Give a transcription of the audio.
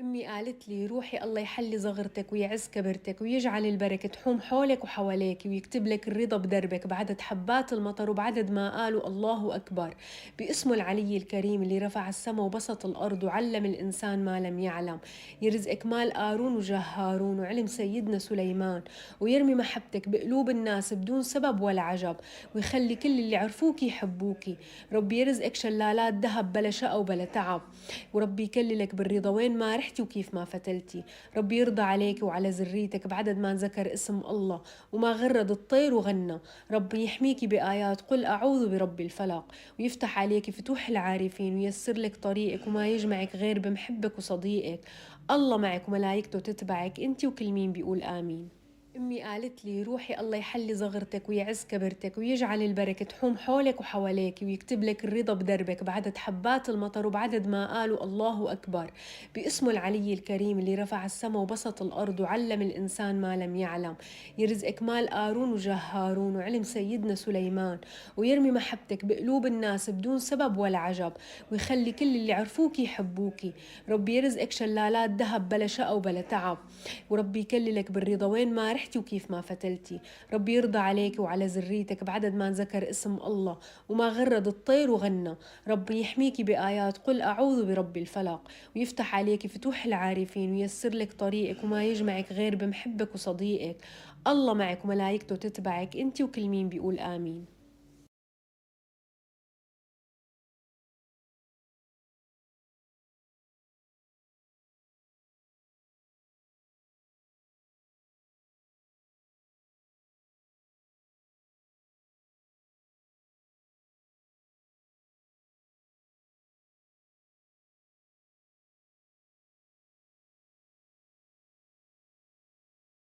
أمي قالت لي روحي الله يحلي صغرتك ويعز كبرتك ويجعل البركة تحوم حولك وحواليك ويكتب لك الرضا بدربك بعدد حبات المطر وبعدد ما قالوا الله أكبر. باسمه العلي الكريم اللي رفع السماء وبسط الأرض وعلم الإنسان ما لم يعلم، يرزقك مال قارون وجاه هارون وعلم سيدنا سليمان، ويرمي محبتك بقلوب الناس بدون سبب ولا عجب، ويخلي كل اللي عرفوك يحبوكي. ربي يرزقك شلالات ذهب بلا شقى وبلا تعب، وربي يكللك بالرضا وين ما رحتي وكيف ما فتلتي. ربي يرضى عليك وعلى ذريتك بعدد ما ذكر اسم الله وما غرد الطير وغنى. ربي يحميكي بآيات قل أعوذ برب الفلق، ويفتح عليك فتوح العارفين ويسر لك طريقك وما يجمعك غير بمحبك وصديقك. الله معك وملايكته تتبعك انت وكل مين بيقول آمين. أمي قالت لي روحي الله يحلي صغرتك ويعز كبرتك ويجعل البركة تحوم حولك وحواليك ويكتب لك الرضا بدربك بعدد حبات المطر وبعدد ما قالوا الله أكبر. باسمه العلي الكريم اللي رفع السماء وبسط الأرض وعلم الإنسان ما لم يعلم، يرزقك مال قارون وجاه هارون وعلم سيدنا سليمان، ويرمي محبتك بقلوب الناس بدون سبب ولا عجب، ويخلي كل اللي عرفوك يحبوكي. ربي يرزقك شلالات ذهب بلا شقى وبلا تعب، وربي يكللك بالرضا وين ما رحتي وكيف ما فتلتي. ربي يرضى عليك وعلى ذريتك بعدد ما ذكر اسم الله وما غرد الطير وغنى. ربي يحميكي بآيات قل أعوذ برب الفلق، ويفتح عليك فتوح العارفين ويسر لك طريقك وما يجمعك غير بمحبك وصديقك. الله معك وملايكته تتبعك انت وكل مين بيقول آمين.